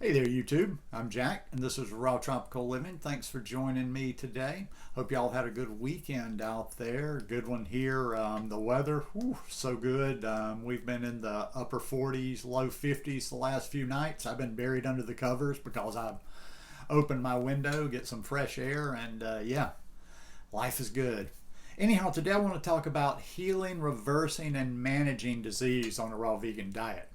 Hey there, YouTube. I'm Jack, and this is Raw Tropical Living. Thanks for joining me today. Hope y'all had a good weekend out there. Good one here. The weather, so good. We've been in the upper 40s, low 50s the last few nights. I've been buried under the covers because I've opened my window, get some fresh air, and yeah, life is good. Anyhow, today I want to talk about healing, reversing, and managing disease on a raw vegan diet.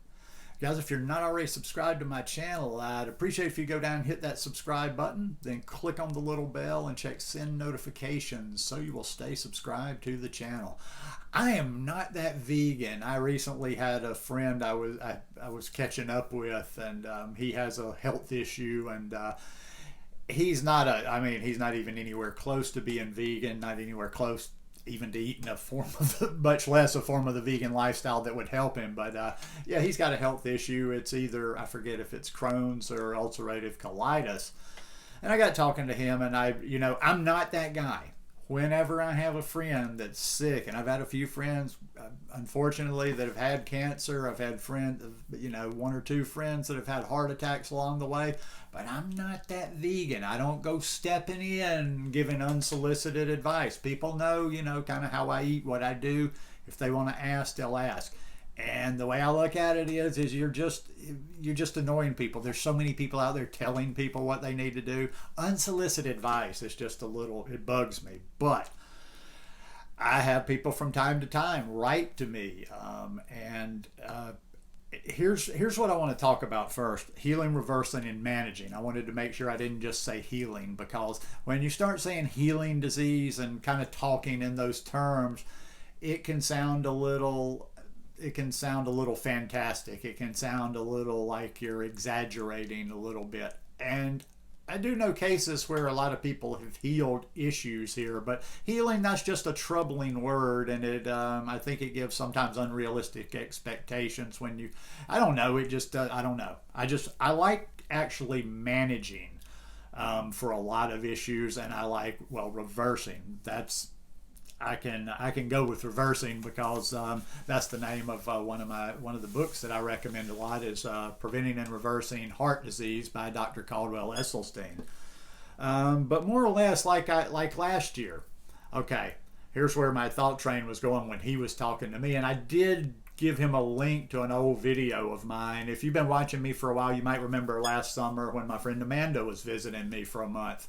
Guys, if you're not already subscribed to my channel, I'd appreciate if you go down and hit that subscribe button, then click on the little bell and check send notifications so you will stay subscribed to the channel. I am not that vegan. I recently had a friend I was catching up with, and he has a health issue, and he's not he's not even anywhere close to being vegan, not anywhere close even to eating a form of much less a form of the vegan lifestyle that would help him. But yeah, he's got a health issue. It's either, I forget if it's Crohn's or ulcerative colitis. And I got talking to him, and I'm not that guy. Whenever I have a friend that's sick, and I've had a few friends, unfortunately, that have had cancer. I've had friends, one or two friends that have had heart attacks along the way. But I'm not that vegan. I don't go stepping in giving unsolicited advice. People know, kind of how I eat, what I do. If they want to ask, they'll ask. And the way I look at it is you're just annoying people. There's so many people out there telling people what they need to do. Unsolicited advice is just it bugs me. But I have people from time to time write to me, here's what I want to talk about first: healing, reversing, and managing. I wanted to make sure I didn't just say healing, because when you start saying healing disease and kind of talking in those terms, it can sound a little fantastic. It can sound a little like you're exaggerating a little bit. And I do know cases where a lot of people have healed issues here, but healing, that's just a troubling word, and I think it gives sometimes unrealistic expectations when I don't know, I don't know. I like actually managing for a lot of issues, and I like, reversing. I can go with reversing because that's the name of one of the books that I recommend a lot is Preventing and Reversing Heart Disease by Dr. Caldwell Esselstyn. But more or less like last year. Okay, here's where my thought train was going when he was talking to me, and I did give him a link to an old video of mine. If you've been watching me for a while, you might remember last summer when my friend Amanda was visiting me for a month.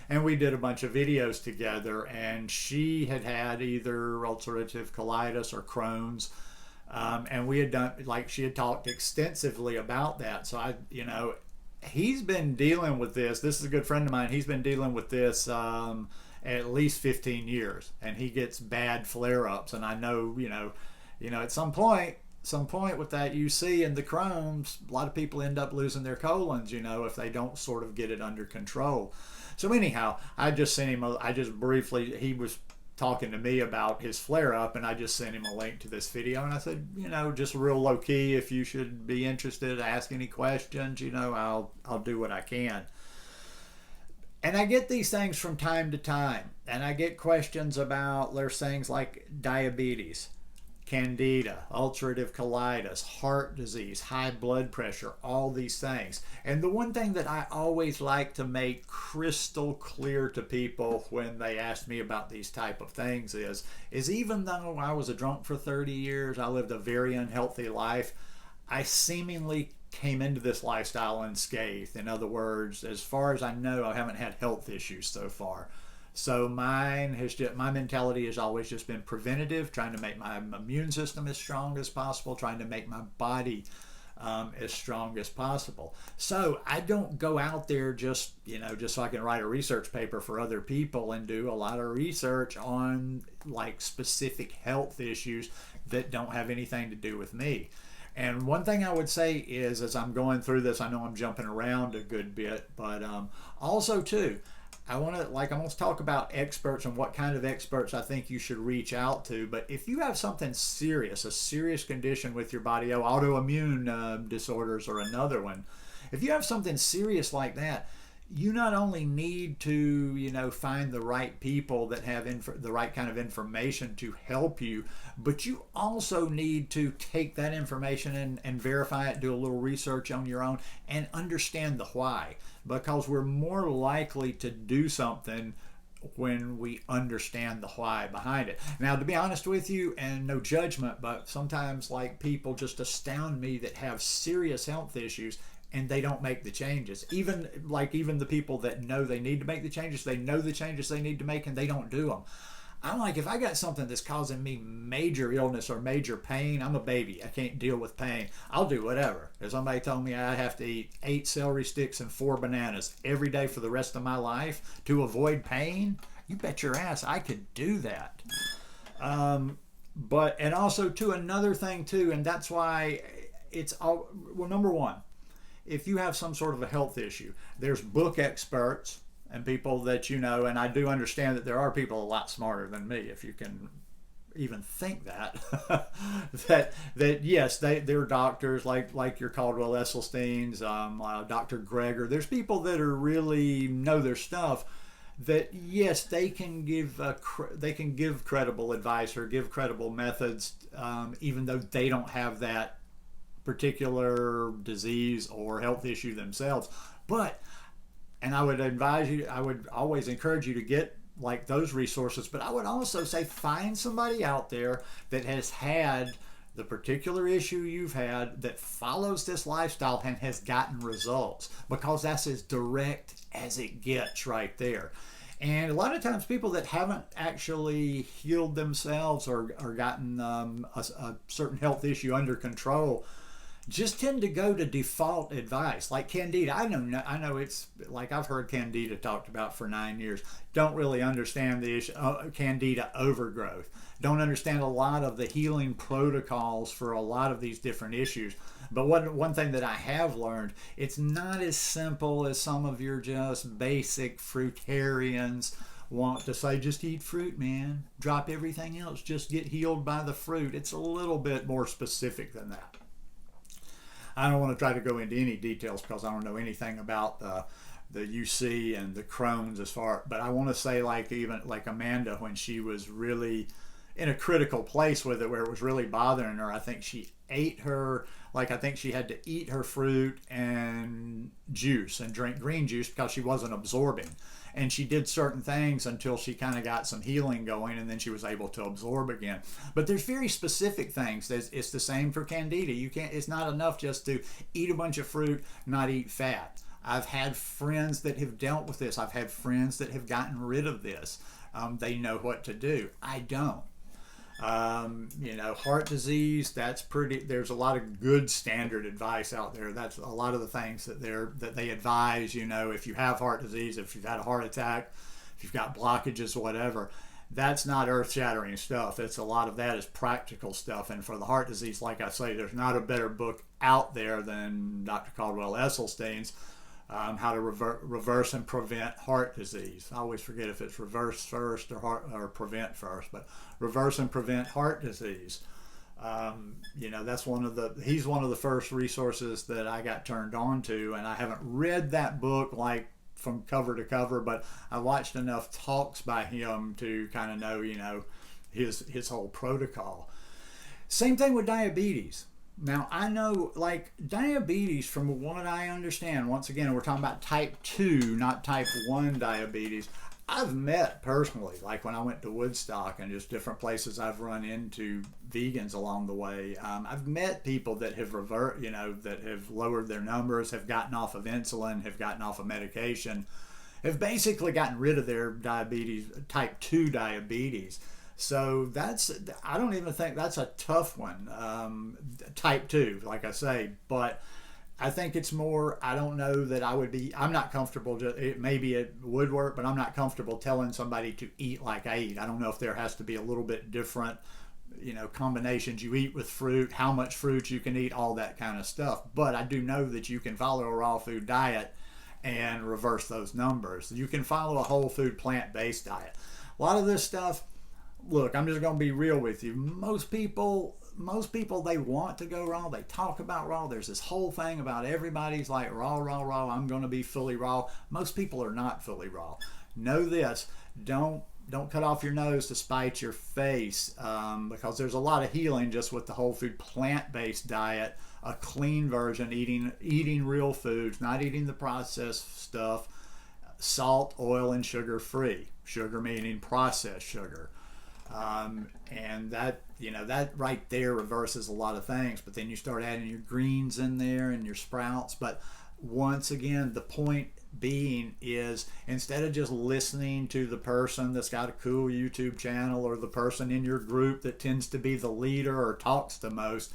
And we did a bunch of videos together, and she had either ulcerative colitis or Crohn's, and we had done, she had talked extensively about that. So he's been dealing with this. This is a good friend of mine. He's been dealing with this at least 15 years, and he gets bad flare-ups. And I know, at some point with that UC and the Crohn's, a lot of people end up losing their colons, if they don't sort of get it under control. So anyhow, I just sent him he was talking to me about his flare-up, and I just sent him a link to this video, and I said, just real low-key, if you should be interested, ask any questions, I'll do what I can. And I get these things from time to time, and I get questions about, there's things like diabetes, candida, ulcerative colitis, heart disease, high blood pressure, all these things. And the one thing that I always like to make crystal clear to people when they ask me about these type of things is even though I was a drunk for 30 years, I lived a very unhealthy life, I seemingly came into this lifestyle unscathed. In other words, as far as I know, I haven't had health issues so far. So my mentality has always just been preventative, trying to make my immune system as strong as possible, trying to make my body as strong as possible. So I don't go out there just so I can write a research paper for other people and do a lot of research on specific health issues that don't have anything to do with me. And one thing I would say is, as I'm going through this, I know I'm jumping around a good bit, but also too, I want to talk about experts and what kind of experts I think you should reach out to. But if you have something serious, a serious condition with your body, autoimmune disorders or another one, if you have something serious like that, you not only need to, find the right people that have the right kind of information to help you, but you also need to take that information and verify it, do a little research on your own, and understand the why. Because we're more likely to do something when we understand the why behind it. Now, to be honest with you, and no judgment, but sometimes like people just astound me that have serious health issues and they don't make the changes. Even the people that know they need to make the changes, they know the changes they need to make and they don't do them. I'm like, if I got something that's causing me major illness or major pain, I'm a baby. I can't deal with pain. I'll do whatever. If somebody told me I have to eat 8 celery sticks and 4 bananas every day for the rest of my life to avoid pain, you bet your ass I could do that. And also to another thing too, and that's why it's all, well, number one, if you have some sort of a health issue, there's book experts and people that and I do understand that there are people a lot smarter than me, if you can even think that, that yes, they're doctors like your Caldwell Esselstyn's, Dr. Greger. There's people that are really know their stuff. That yes, they can give credible advice or give credible methods, even though they don't have that particular disease or health issue themselves. And I would always encourage you to get like those resources, but I would also say find somebody out there that has had the particular issue you've had, that follows this lifestyle and has gotten results, because that's as direct as it gets right there. And a lot of times people that haven't actually healed themselves or gotten a certain health issue under control just tend to go to default advice, like Candida. I know it's like I've heard Candida talked about for 9 years. Don't really understand the issue, Candida overgrowth. Don't understand a lot of the healing protocols for a lot of these different issues. But one thing that I have learned, it's not as simple as some of your just basic fruitarians want to say. Just eat fruit, man. Drop everything else. Just get healed by the fruit. It's a little bit more specific than that. I don't want to try to go into any details because I don't know anything about the UC and the Crohn's but I want to say even like Amanda, when she was really in a critical place with it where it was really bothering her, I think she ate I think she had to eat her fruit and juice and drink green juice because she wasn't absorbing. And she did certain things until she kind of got some healing going, and then she was able to absorb again. But there's very specific things. It's the same for Candida. It's not enough just to eat a bunch of fruit, not eat fat. I've had friends that have dealt with this. I've had friends that have gotten rid of this. They know what to do. I don't. Heart disease, there's a lot of good standard advice out there. That's a lot of the things that they advise, if you have heart disease, if you've had a heart attack, if you've got blockages, whatever. That's not earth-shattering stuff. A lot of that is practical stuff. And for the heart disease, like I say, there's not a better book out there than Dr. Caldwell Esselstyn's how to reverse and prevent heart disease. I always forget if it's reverse first or prevent first, but reverse and prevent heart disease. That's he's one of the first resources that I got turned on to, and I haven't read that book like from cover to cover, but I watched enough talks by him to kind of know, his whole protocol. Same thing with diabetes. Now, I know, diabetes, from what I understand, once again, we're talking about type 2, not type 1 diabetes. I've met personally, when I went to Woodstock and just different places I've run into vegans along the way, I've met people that have that have lowered their numbers, have gotten off of insulin, have gotten off of medication, have basically gotten rid of their diabetes, type 2 diabetes. So I don't even think that's a tough one, type 2, like I say, but I think it's more, I don't know that I'm not comfortable, maybe it would work, but I'm not comfortable telling somebody to eat like I eat. I don't know if there has to be a little bit different, combinations you eat with fruit, how much fruit you can eat, all that kind of stuff. But I do know that you can follow a raw food diet and reverse those numbers. You can follow a whole food plant-based diet. A lot of this stuff, look, I'm just going to be real with you. Most people most people, they want to go raw. They talk about raw. There's this whole thing about everybody's like raw, raw, raw. I'm going to be fully raw. Most people are not fully raw. Know this. Don't cut off your nose to spite your face, because there's a lot of healing just with the whole food plant-based diet, a clean version, eating real foods, not eating the processed stuff, salt, oil, and sugar free. Sugar meaning processed sugar. And that, that right there reverses a lot of things. But then you start adding your greens in there and your sprouts. But once again, the point being is, instead of just listening to the person that's got a cool YouTube channel or the person in your group that tends to be the leader or talks the most,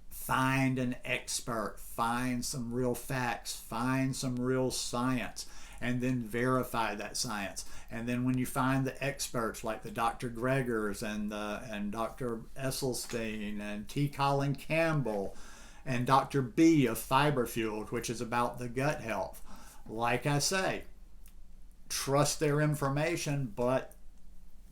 find an expert, find some real facts, find some real science, and then verify that science. And then when you find the experts like the Dr. Gregors and Dr. Esselstyn and T. Colin Campbell and Dr. B of Fiber Fueled, which is about the gut health, like I say, trust their information, but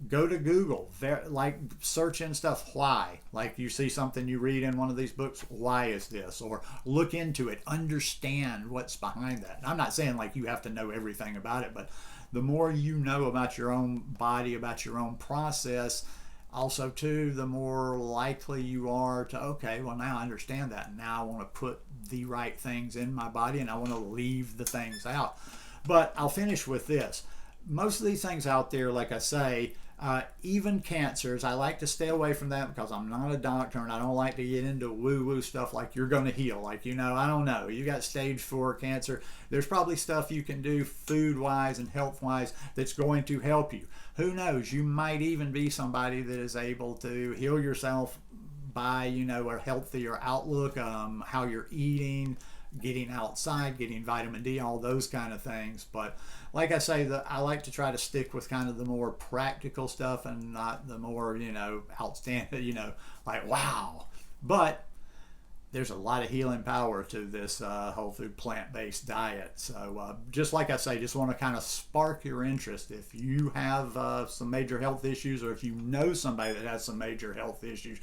go to Google, like search in stuff. Why? Like you see something you read in one of these books, why is this? Or look into it, understand what's behind that. And I'm not saying like you have to know everything about it, but the more you know about your own body, about your own process, also too, the more likely you are to, okay, well now I understand that. Now I want to put the right things in my body and I want to leave the things out. But I'll finish with this. Most of these things out there, like I say, even cancers, I like to stay away from that because I'm not a doctor and I don't like to get into woo-woo stuff like you're going to heal. Like, I don't know. You got stage 4 cancer. There's probably stuff you can do food-wise and health-wise that's going to help you. Who knows? You might even be somebody that is able to heal yourself by, a healthier outlook, how you're eating, getting outside, getting vitamin D, all those kind of things. But like I say, I like to try to stick with kind of the more practical stuff and not the more, outstanding, like wow. But there's a lot of healing power to this whole food plant-based diet. So just like I say, just want to kind of spark your interest. If you have some major health issues, or if you know somebody that has some major health issues,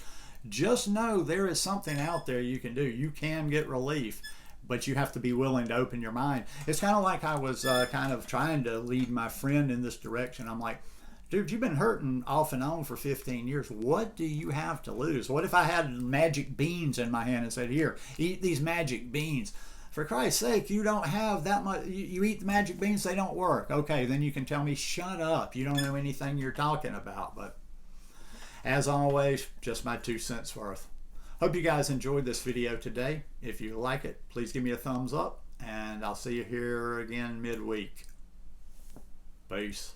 just know there is something out there you can do. You can get relief, but you have to be willing to open your mind. It's kind of like I was kind of trying to lead my friend in this direction. I'm like, dude, you've been hurting off and on for 15 years. What do you have to lose? What if I had magic beans in my hand and said, here, eat these magic beans? For Christ's sake, you don't have that much. You eat the magic beans, they don't work. Okay, then you can tell me, shut up. You don't know anything you're talking about. But as always, just my 2 cents worth. Hope you guys enjoyed this video today. If you like it, please give me a thumbs up, and I'll see you here again midweek. Peace.